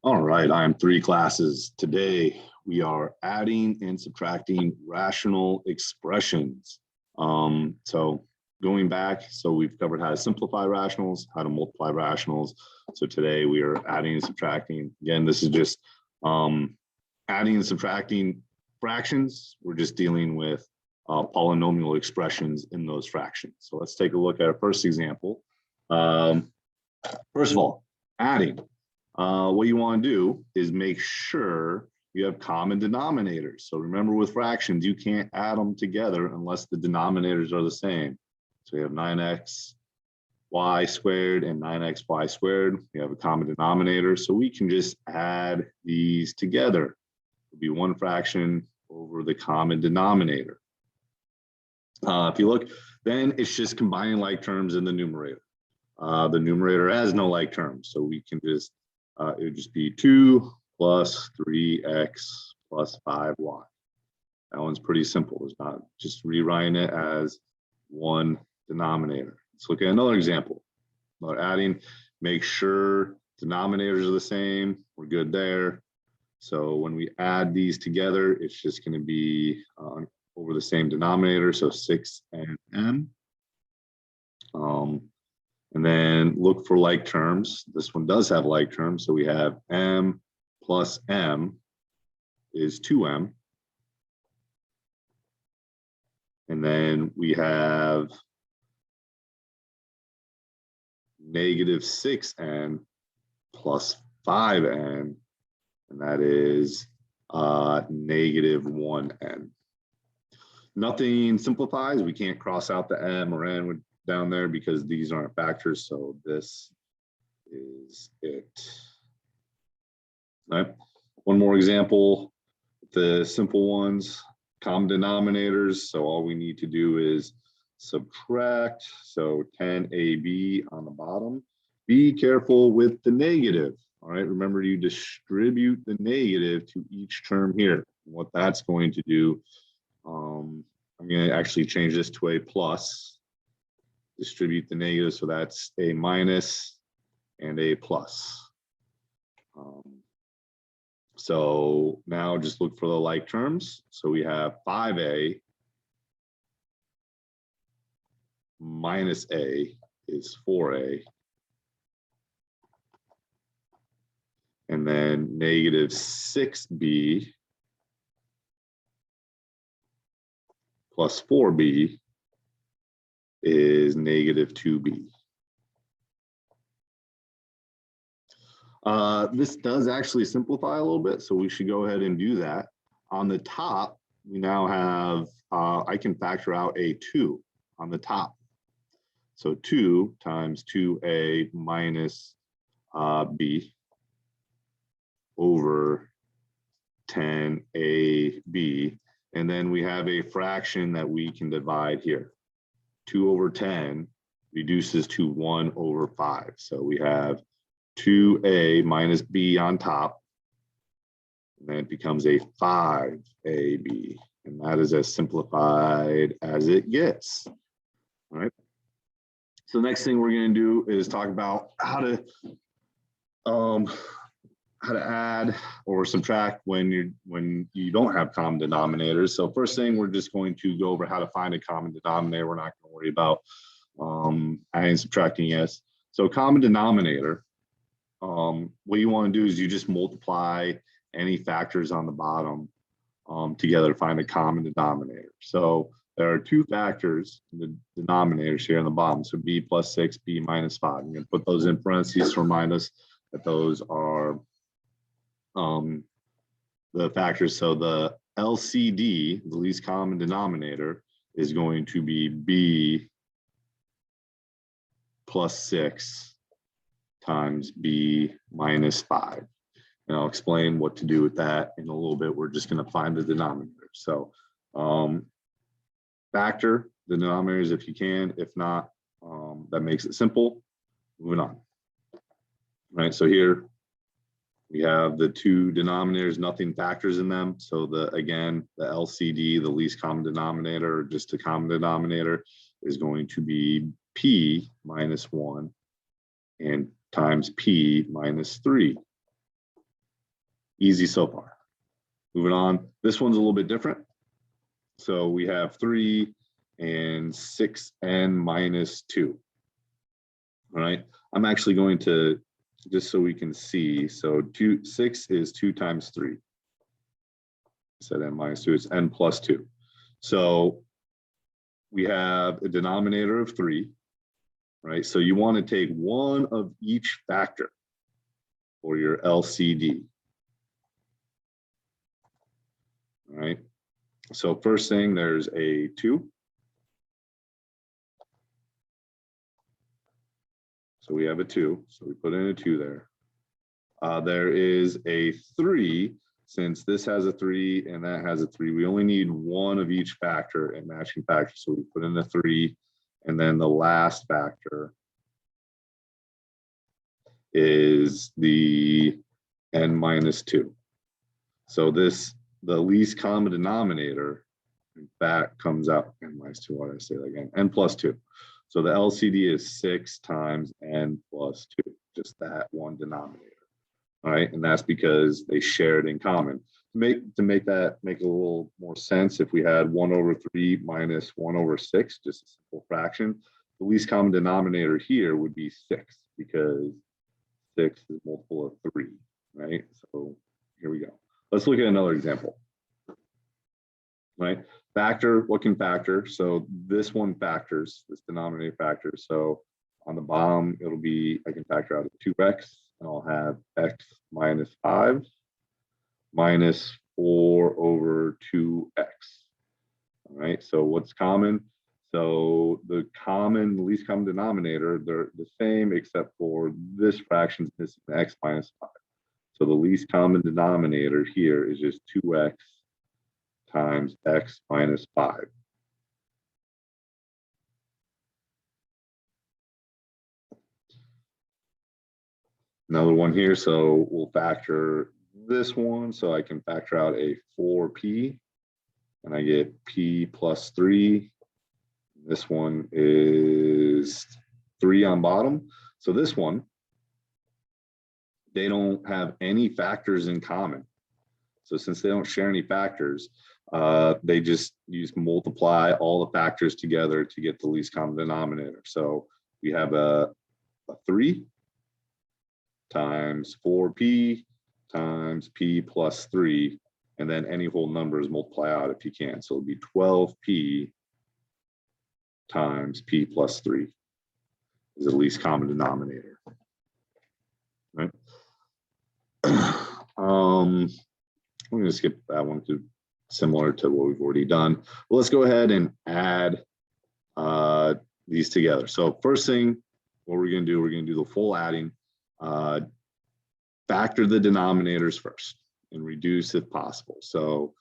All right, IM3 classes. Today we are adding and subtracting rational expressions. So going back, so we've covered how to simplify rationals, how to multiply rationals. So today we are adding and subtracting. Again, this is just adding and subtracting fractions. We're just dealing with polynomial expressions in those fractions. So let's take a look at our first example. First of all, adding. What you want to do is make sure you have common denominators. So remember, with fractions, you can't add them together unless the denominators are the same. So we have 9x y squared and 9xy squared. We have a common denominator, so we can just add these together. It'll be one fraction over the common denominator. If you look, then it's just combining like terms in the numerator. The numerator has no like terms, so we can just it would just be 2 plus 3x plus 5y. That one's pretty simple. It's not just rewriting it as one denominator. Let's look at another example. About adding, make sure denominators are the same. We're good there. So when we add these together, it's just going to be over the same denominator. So 6 and m. And then look for like terms. This one does have like terms. So we have m plus m is 2m. And then we have negative 6n plus 5n. And that is negative 1n. Nothing simplifies. We can't cross out the m or n down there because these aren't factors. So this is it. All right. One more example, the simple ones, common denominators. So all we need to do is subtract. So 10ab on the bottom. Be careful with the negative. All right. Remember, you distribute the negative to each term here. What that's going to do, I'm going to actually change this to a plus. Distribute the negative, so that's a minus and a plus. So now just look for the like terms. So we have 5a minus a is 4a. And then negative 6b plus 4b is negative 2b. This does actually simplify a little bit, so we should go ahead and do that. On the top, we now have, I can factor out a 2 on the top. So 2 times 2a minus b over 10ab. And then we have a fraction that we can divide here. 2 over 10 reduces to 1 over 5. So we have 2a minus b on top, and then it becomes a 5ab. And that is as simplified as it gets. All right. So the next thing we're going to do is talk about how to add or subtract when you don't have common denominators. So first thing, we're just going to go over how to find a common denominator. We're not going to worry about adding and subtracting yes. So common denominator, what you want to do is you just multiply any factors on the bottom together to find a common denominator. So there are two factors in the denominators here on the bottom. So b plus 6, b minus 5. I'm going to put those in parentheses to remind us that those are the factors. So the LCD, the least common denominator, is going to be b plus 6 times b minus 5. And I'll explain what to do with that in a little bit. We're just going to find the denominator. So factor the denominators if you can. If not, that makes it simple. Moving on. All right, so here we have the two denominators, nothing factors in them. So again, the LCD, the least common denominator, just a common denominator, is going to be p minus 1 and times p minus 3. Easy so far. Moving on. This one's a little bit different. So we have 3 and 6n minus 2. All right. I'm actually going to, just so we can see, so 6 is 2 times 3. Said n minus 2, it's n plus 2. So we have a denominator of 3, right? So you want to take one of each factor for your LCD. All right. So first thing, there's a 2. So we have a 2. So we put in a 2 there. There is a 3. Since this has a 3 and that has a 3, we only need one of each factor and matching factor. So we put in a 3, and then the last factor is the n minus 2. So this, the least common denominator, in fact, comes out n minus 2. Why did I say that again? N plus 2. So the LCD is 6 times n plus 2, just that one denominator. All right, and that's because they share it in common. To make that make a little more sense, if we had 1 over 3 minus 1 over 6, just a simple fraction, the least common denominator here would be 6, because 6 is a multiple of 3, right? So here we go. Let's look at another example. Right, factor, what can factor? So this one factors, this denominator factors. So on the bottom, it'll be, I can factor out a 2x, and I'll have x minus 5 minus 4 over 2x. All right, so what's common? So the least common denominator, they're the same except for this fraction is missing the x minus 5. So the least common denominator here is just 2x times x minus 5. Another one here, so we'll factor this one, so I can factor out a 4p, and I get p plus 3. This one is 3 on bottom. So this one, they don't have any factors in common. So since they don't share any factors, they just multiply all the factors together to get the least common denominator. So we have a 3 times 4p times p plus 3, and then any whole numbers multiply out if you can. So it'll be 12p times p plus 3 is the least common denominator. Right? I'm going to skip that one to similar to what we've already done. Well, let's go ahead and add these together. So first thing, what we're going to do, we're going to do the full adding. Factor the denominators first and reduce if possible. So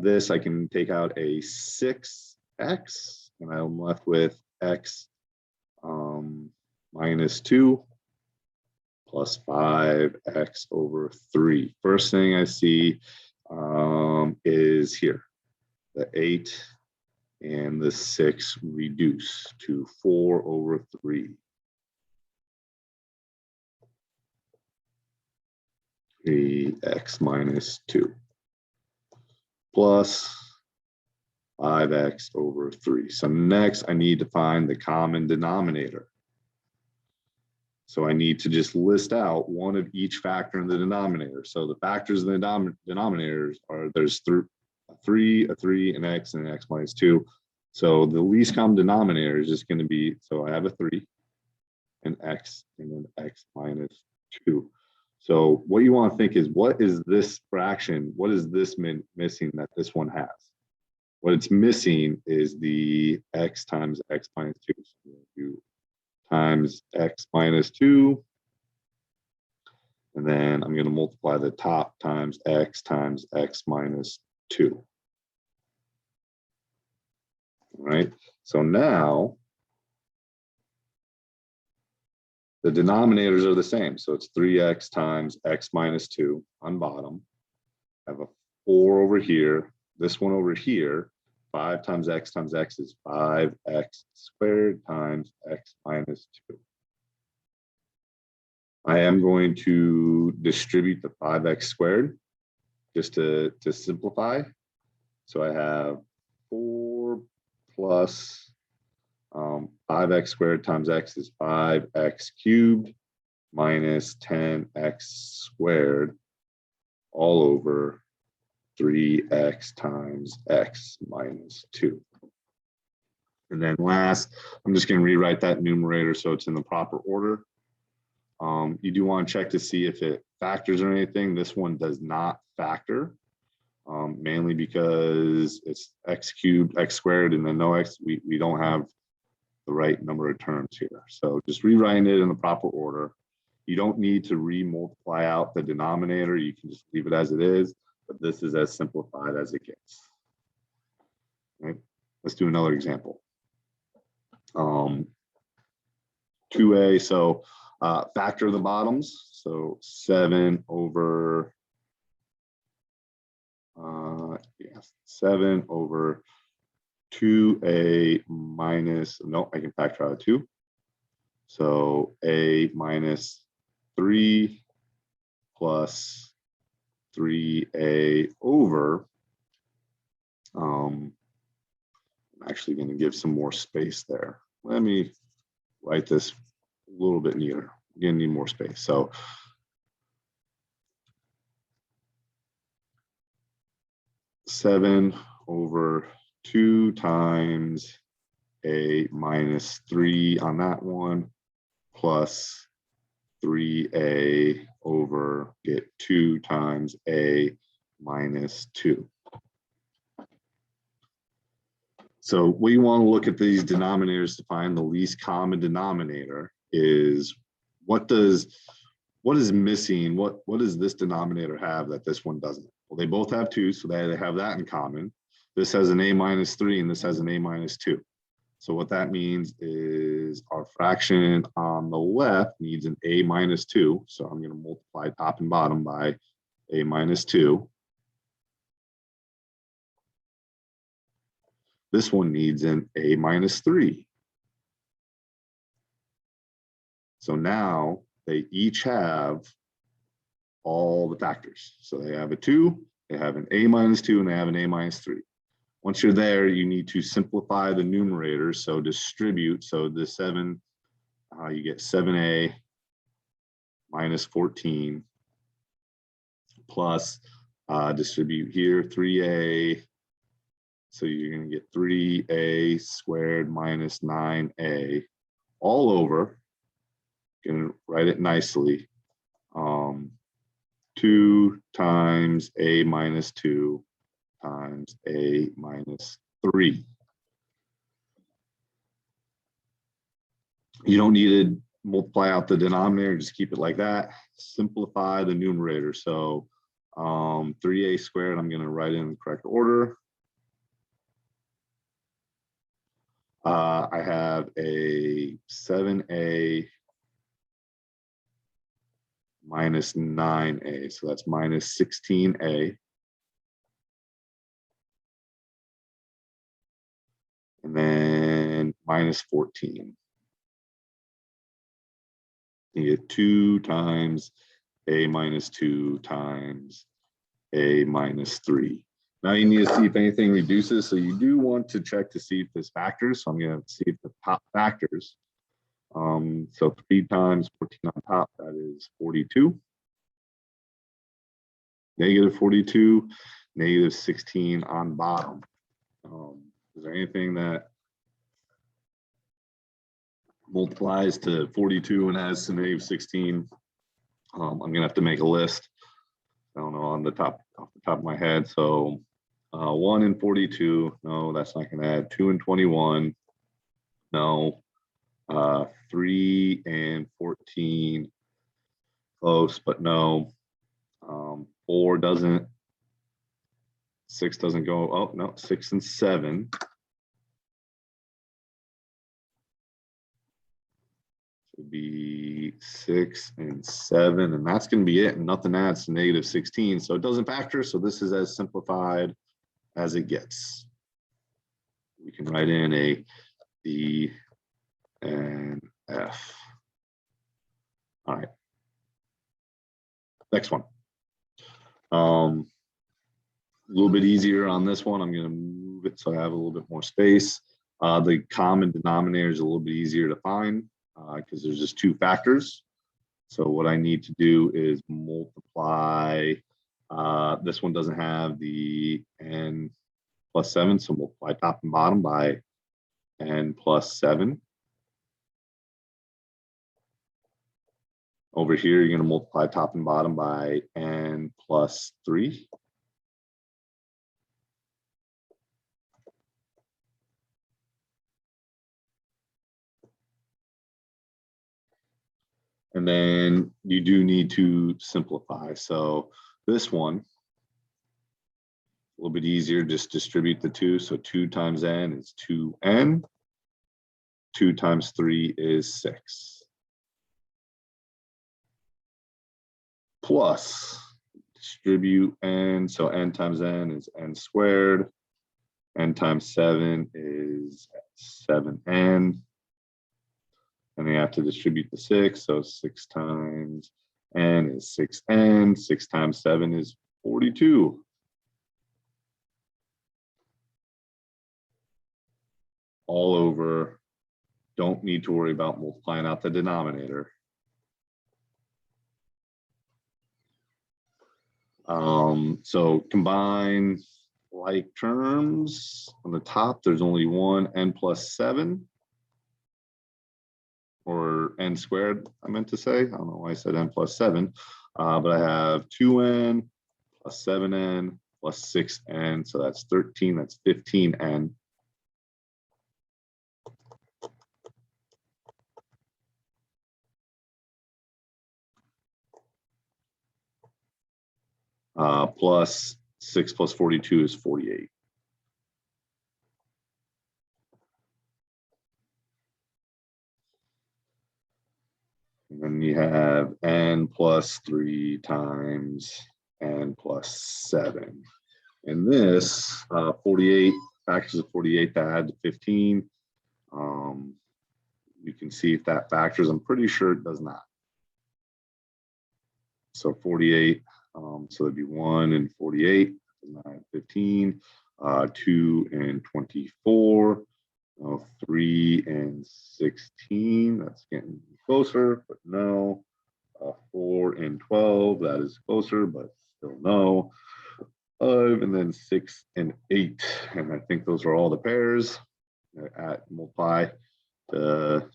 this, I can take out a 6x, and I'm left with x minus 2 plus 5x over 3. First thing I see is here, the 8 and the 6 reduce to 4 over 3. 3x minus 2 plus 5x over 3. So next I need to find the common denominator. So I need to just list out one of each factor in the denominator. So the factors in the denominators are, there's a 3, an x, and an x minus 2. So the least common denominator is just going to be, so I have a 3, an x, and an x minus 2. So what you want to think is, what is this fraction? What is this missing that this one has? What it's missing is the x times x minus 2. So we'll do times x minus 2. And then I'm going to multiply the top times x minus 2. All right. So now the denominators are the same. So it's 3x times x minus 2 on bottom. I have a 4 over here. This one over here, 5 times x is 5x squared times x minus 2. I am going to distribute the 5x squared just to simplify. So I have 4 plus 5x squared times x is 5x cubed minus 10x squared all over 3x times x minus 2. And then last, I'm just going to rewrite that numerator so it's in the proper order. You do want to check to see if it factors or anything. This one does not factor, mainly because it's x cubed, x squared, and then no x. We don't have the right number of terms here. So just rewriting it in the proper order. You don't need to re-multiply out the denominator. You can just leave it as it is, but this is as simplified as it gets. Right? Let's do another example. 2a, so factor the bottoms. So 7 over 7 over 2a minus, no, I can factor out of 2. So a minus 3 plus 3a over, I'm actually going to give some more space there. Let me write this a little bit neater. I'm going to need more space. So seven over 2 times a minus 3 on that one plus 3a over get 2 times a minus 2. So what you want to look at these denominators to find the least common denominator is what is missing? What does this denominator have that this one doesn't? Well, they both have 2, so they have that in common. This has an a minus 3 and this has an a minus 2. So what that means is our fraction on the left needs an a minus 2. So I'm going to multiply top and bottom by a minus 2. This one needs an a minus 3. So now they each have all the factors. So they have a 2, they have an a minus 2, and they have an a minus 3. Once you're there, you need to simplify the numerators. So distribute. So the 7, you get 7a minus 14 plus distribute here 3a. So you're going to get 3a squared minus 9a all over. Going to write it nicely. 2 times a minus 2 times a minus 3. You don't need to multiply out the denominator, just keep it like that. Simplify the numerator. So 3a squared, I'm going to write in the correct order. I have a 7a minus 9a, so that's minus 16a. And then minus 14. You get 2 times a minus 2 times a minus 3. Now you need to see if anything reduces. So you do want to check to see if there's factors. So I'm going to see if the top factors. So 3 times 14 on top, that is 42. Negative 42, negative 16 on bottom. Is there anything that multiplies to 42 and has some negative 16? I'm going to have to make a list. I don't know off the top of my head. So 1 and 42, no, that's not going to add. 2 and 21, no. 3 and 14, close, but no. 4 doesn't. 6 doesn't go. Oh no, 6 and 7. Would be 6 and 7, and that's going to be it. And nothing adds to negative 16, so it doesn't factor. So this is as simplified as it gets. We can write in a D and F. All right. Next one. A little bit easier on this one. I'm going to move it so I have a little bit more space. The common denominator is a little bit easier to find because there's just two factors. So what I need to do is multiply. This one doesn't have the n plus 7, so multiply top and bottom by n plus 7. Over here, you're going to multiply top and bottom by n plus 3. And then you do need to simplify. So this one, a little bit easier, just distribute the 2. So 2 times n is 2n. 2 times 3 is 6. Plus, distribute n. So n times n is n squared. N times 7 is 7n. And you have to distribute the 6. So 6 times n is 6n. 6 times 7 is 42. All over. Don't need to worry about multiplying out the denominator. So combine like terms. On the top, there's only one, n plus 7. Or n squared, I meant to say. I don't know why I said n plus 7. But I have 2n plus 7n plus 6n. So that's 13. That's 15n. Plus 6 plus 42 is 48. And then you have n plus 3 times n plus 7. And this 48 factors of 48 to add to 15. You can see if that factors. I'm pretty sure it does not. So 48. So it'd be 1 and 48, 9, 15, 2 and 24, 3 and 16. That's getting closer, but no. 4 and 12. That is closer, but still no. 5 and then 6 and 8. And I think those are all the pairs at multiply to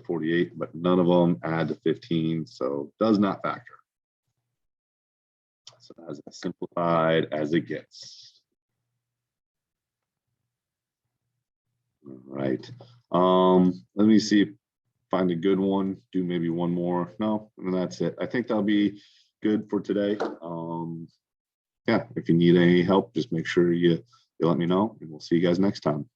48, but none of them add to 15. So does not factor. So as simplified as it gets. All right. Let me see, find a good one, do maybe one more. No, and that's it. I think that'll be good for today. Yeah, if you need any help, just make sure you let me know, and we'll see you guys next time.